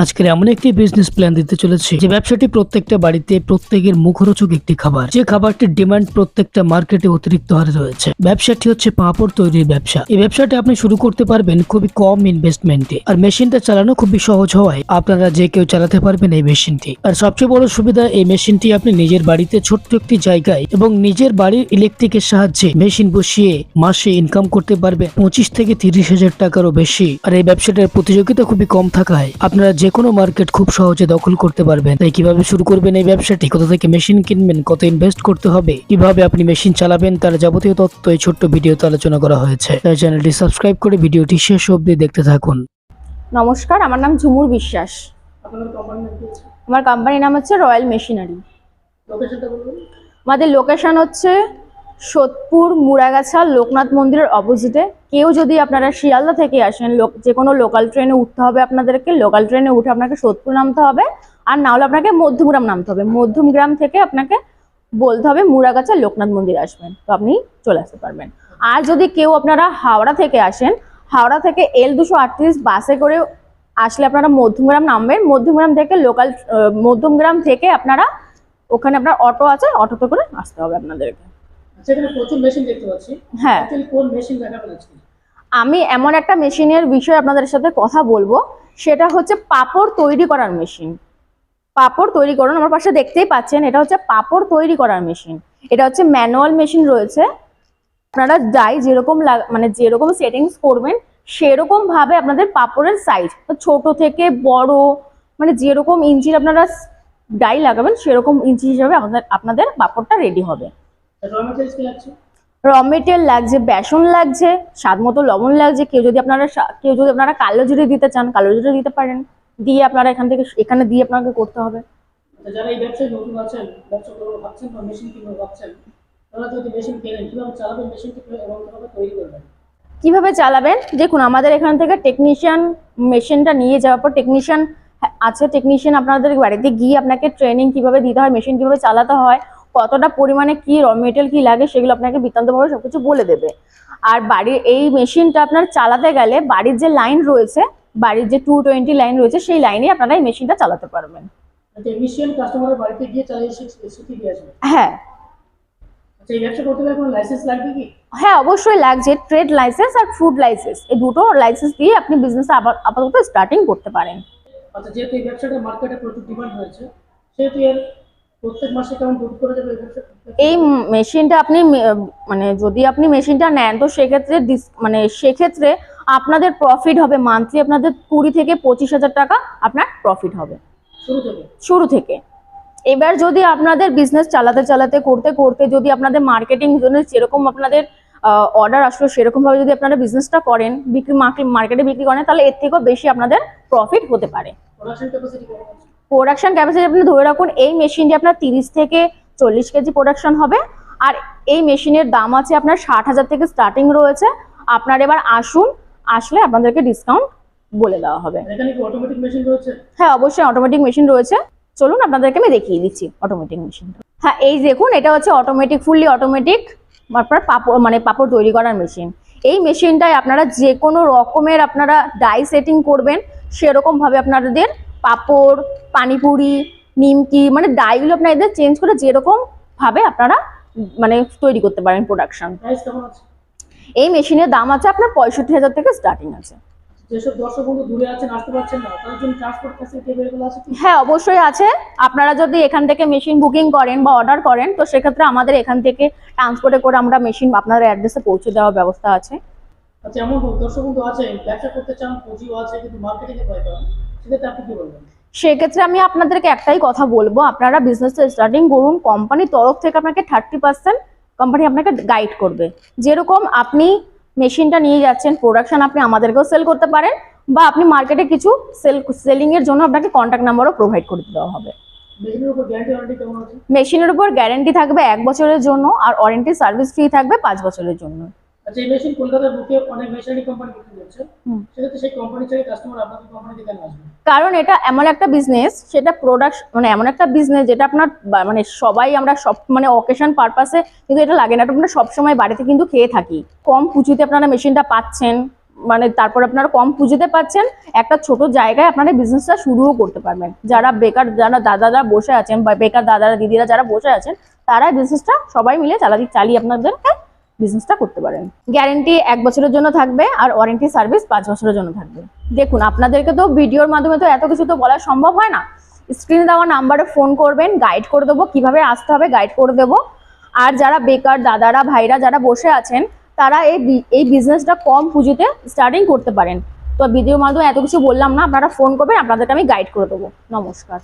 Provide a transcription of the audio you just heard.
আজকের এমন একটি বিজনেস প্ল্যান দিতে চলেছে যে ব্যবসাটি প্রত্যেকটা বাড়িতে প্রত্যেকের মুখরোচক একটি খাবার, যে খাবারটির ডিমান্ড প্রত্যেকটা মার্কেটে অতিরিক্ত হারে রয়েছে। ব্যবসাটি হচ্ছে পাঁপড় তৈরির ব্যবসা। এই ব্যবসাটি আপনি শুরু করতে পারবেন খুবই কম ইনভেস্টমেন্টে, আর মেশিনটা চালানো খুবই সহজ হওয়ায় আপনারা যে কেউ চালাতে পারবেন এই মেশিনটি। আর সবচেয়ে বড় সুবিধা, এই মেশিনটি আপনি নিজের বাড়িতে ছোট্ট একটি জায়গায় এবং নিজের বাড়ির ইলেকট্রিকের সাহায্যে মেশিন বসিয়ে মাসে ইনকাম করতে পারবেন 25 থেকে 30,000 টাকারও বেশি। আর এই ব্যবসাটার প্রতিযোগিতা খুবই কম থাকায় আপনারা যে কোনো মার্কেট খুব সহজে দখল করতে পারবেন। তাই কিভাবে শুরু করবেন এই ব্যবসাটি, কোথা থেকে মেশিন কিনবেন, কত ইনভেস্ট করতে হবে, কিভাবে আপনি মেশিন চালাবেন, তার যাবতীয় তথ্য এই ছোট্ট ভিডিওতে আলোচনা করা হয়েছে। তাই চ্যানেলটি সাবস্ক্রাইব করে ভিডিওটি শেষ অবধি দেখতে থাকুন। নমস্কার, আমার নাম ঝুমুর বিশ্বাস। আমার কোম্পানির নাম হচ্ছে রয়্যাল মেশিনারি। আমাদের লোকেশন হচ্ছে সোদপুর মুড়াগাছা লোকনাথ মন্দিরের অপোজিটে। কেউ যদি আপনারা শিয়ালদা থেকে আসেন, যে কোনো লোকাল ট্রেনে উঠতে হবে আপনাদেরকে। লোকাল ট্রেনে উঠে আপনাকে সোদপুর নামতে হবে, আর না হলে আপনাকে মধ্যমগ্রাম নামতে হবে। মধ্যমগ্রাম থেকে আপনাকে বলতে হবে মুড়াগাছা লোকনাথ মন্দির আসবেন, তো আপনি চলে আসতে পারবেন। আর যদি কেউ আপনারা হাওড়া থেকে আসেন, হাওড়া থেকে L238 বাসে করে আসলে আপনারা মধ্যমগ্রাম নামবেন। মধ্যমগ্রাম থেকে মধ্যমগ্রাম থেকে আপনারা ওখানে আপনার অটো আছে, অটোতে করে আসতে হবে আপনাদেরকে। সেখানে প্রচুর মেশিন দেখতে পাচ্ছি। হ্যাঁ, কোন মেশিন দেখাবেন আজকে? আমি এমন একটা মেশিনের বিষয়ে আপনাদের সাথে কথা বলবো, সেটা হচ্ছে পাঁপড় তৈরি করার মেশিন। পাঁপড় তৈরি করুন, আমার পাশে দেখতেই পাচ্ছেন, এটা হচ্ছে পাঁপড় তৈরি করার মেশিন। এটা হচ্ছে ম্যানুয়াল মেশিন রয়েছে। আপনারা যেরকম মানে যেরকম সেটিংস করবেন সেরকম ভাবে আপনাদের পাঁপড়ের সাইজ, ছোট থেকে বড়, মানে যেরকম ইঞ্চির আপনারা ডাই লাগাবেন সেরকম ইঞ্চি হিসাবে আপনাদের পাঁপড়টা রেডি হবে। র মেটেরিয়াল লাগছে, বেসন লাগছে, স্বাদ মতো লবণ লাগছে। কেউ যদি আপনারা কালো জিরে দিতে চান, কালো জিরে দিতে পারেন। দিয়ে আপনারা এখানে দিয়ে আপনাকে করতে হবে। যারা এই ব্যবসায় নতুন আছেন, ব্যবসা করবো ভাবছেন বা মেশিন কিনবো ভাবছেন, তারা যদি মেশিন কেনেন, কিভাবে চালাবেন মেশিনটি এবং কিভাবে তৈরি করবেন? কিভাবে চালাবেন দেখুন, আমাদের এখান থেকে টেকনিশিয়ান মেশিনটা নিয়ে যাওয়ার পর টেকনিশিয়ান আছে, টেকনিশিয়ান আপনাদের বাড়িতে গিয়ে আপনাকে ট্রেনিং কিভাবে দিতে হয়, মেশিন কিভাবে চালাতে হয়, কতটা পরিমাণে কি র মেটেরিয়াল কি লাগে সেগুলো আপনাকে বৃত্তান্তভাবে সবকিছু বলে দেবে। আর বাড়ির এই মেশিনটা আপনার চালাতে গেলে বাড়ির যে লাইন রয়েছে, বাড়ির যে 220 লাইন রয়েছে, সেই লাইনে আপনারা এই মেশিনটা চালাতে পারবেন। টেকনিশিয়ান কাস্টমারের বাড়িতে গিয়ে চালিয়ে শিখিয়ে দিয়ে আসবে? হ্যাঁ। এই ব্যবসা করতে গেলে কোনো লাইসেন্স লাগবে কি? হ্যাঁ, অবশ্যই লাগছে। ট্রেড লাইসেন্স আর ফুড লাইসেন্স, এই দুটো লাইসেন্স দিয়ে আপনি বিজনেস আপাতত স্টার্টিং করতে পারেন। আচ্ছা, যেহেতু এই ব্যবসাটা মার্কেটে প্রচুর ডিমান্ড হয়েছে, সেহেতু এর প্রত্যেক মাসে কেমন দুধ করে যাবে এই ব্যবসা? এই মেশিনটা আপনি মানে যদি আপনি মেশিনটা নেন, তো সেক্ষেত্রে আপনাদের প্রফিট হবে মান্থলি আপনাদের 20 থেকে 25,000 টাকা আপনার প্রফিট হবে শুরু থেকে। এবার যদি আপনাদের বিজনেস চালাতে চালাতে করতে করতে যদি আপনাদের মার্কেটিং জন্য যেরকম আপনাদের অর্ডার আসলো সেরকম ভাবে যদি আপনারা বিজনেসটা করেন, মার্কেটে বিক্রি করেন, তাহলে এর থেকেও বেশি আপনাদের প্রফিট হতে পারে। প্রোডাকশন ক্যাপাসিটি আপনি ধরে রাখুন, এই মেশিনটি আপনার 30 থেকে 40 কেজি প্রোডাকশন হবে। আর এই মেশিনের দাম আছে আপনার 60,000 থেকে স্টার্টিং রয়েছে। আপনার এবার আসলে আপনাদেরকে ডিসকাউন্ট বলে দেওয়া হবে। এখানে কি অটোমেটিক মেশিন রয়েছে? হ্যাঁ, অবশ্যই অটোমেটিক মেশিন রয়েছে। চলুন আপনাদেরকে আমি দেখিয়ে দিচ্ছি অটোমেটিক মেশিন। হ্যাঁ, এই দেখুন, এটা হচ্ছে অটোমেটিক, ফুললি অটোমেটিক আপনার পাঁপড় তৈরি করার মেশিন। এই মেশিনটায় আপনারা যে কোনো রকমের আপনারা ডাই সেটিং করবেন, সেরকম ভাবে আপনাদের পাঁপড়, পানিপুরি, নিমকি, মানে ডাইগুলো আপনাদের চেঞ্জ করে যেরকম ভাবে আপনারা মানে তৈরি করতে পারেন প্রোডাকশন। এই মেশিনের দাম আছে আপনার 65,000 থেকে স্টার্টিং আছে। যেসব দর্শক বন্ধু দূরে আছেন, আসতে পারছেন না, তাদের জন্য ট্রান্সপোর্ট ফ্যাসিলিটি अवेलेबल আছে কি? হ্যাঁ, অবশ্যই আছে। আপনারা যদি এখান থেকে মেশিন বুকিং করেন বা অর্ডার করেন, তো সেক্ষেত্রে আমাদের এখান থেকে ট্রান্সপোর্টে করে আমরা মেশিন আপনাদের অ্যাড্রেসে পৌঁছে দেওয়ার ব্যবস্থা আছে। আচ্ছা, এমন দর্শক বন্ধু আছে ব্যবসা করতে চান, পুঁজিও আছে কিন্তু মার্কেটিং এ ভয় পান, সেক্ষেত্রে আপনি কি বলবেন? সেক্ষেত্রে আমি আপনাদেরকে একটাই কথা বলবো, আপনারা বিজনেসটা স্টার্টিং করুন। কোম্পানির তরফ থেকে আপনাকে 30% কোম্পানি আপনাকে গাইড করবে। যেরকম আপনি মেশিনটা নিয়ে যাচ্ছেন, প্রোডাকশন আপনি আমাদেরকেও সেল করতে পারেন, বা আপনি মার্কেটে কিছু সেলিং এর জন্য আপনাকে কন্ট্যাক্ট নাম্বারও প্রোভাইড করে দেওয়া হবে। মেশিনের উপর গ্যারান্টি থাকবে 1 বছরের জন্য, আর ওয়ারেন্টি সার্ভিস ফ্রি থাকবে 5 বছরের জন্য। আচ্ছা, এই মেশিন কলকাতার বুকে অনেক মেশিনারি কোম্পানি বিক্রি করছে, সেক্ষেত্রে সেই কোম্পানি থেকে কাস্টমার আপনাদের কোম্পানিতে কেন আসবে? কারণ এটা এমন একটা বিজনেস, সেটা মানে এমন একটা বিজনেস যেটা আপনার মানে সবাই আমরা সব মানে অকেশন পারপাসে কিন্তু এটা লাগে না, এটা আপনারা সবসময় বাড়িতে কিন্তু খেয়ে থাকি। কম পুঁজিতে আপনারা মেশিনটা পাচ্ছেন, মানে তারপর আপনারা কম পুঁজিতে পাচ্ছেন, একটা ছোট জায়গায় আপনারা বিজনেসটা শুরুও করতে পারবেন। যারা বেকার, যারা দাদারা বসে আছেন বা বেকার দাদারা দিদিরা যারা বসে আছেন, তারা বিজনেসটা সবাই মিলে চালিয়ে আপনাদেরকে বিজনেসটা করতে পারেন। গ্যারেন্টি 1 বছরের জন্য থাকবে আর ওয়ারেন্টি সার্ভিস 5 বছরের জন্য থাকবে। দেখুন, আপনাদেরকে তো ভিডিওর মাধ্যমে তো এত কিছু তো বলা সম্ভব হয় না। স্ক্রিনে দেওয়া নাম্বারে ফোন করবেন, গাইড করে দেবো, কিভাবে আসতে হবে গাইড করে দেবো। আর যারা বেকার দাদারা ভাইরা যারা বসে আছেন, তারা এই বিজনেসটা কম পুঁজিতে স্টার্টিং করতে পারেন। তো ভিডিওর মাধ্যমে এত কিছু বললাম না, আপনারা ফোন করবেন, আপনাদেরকে আমি গাইড করে দেবো। নমস্কার।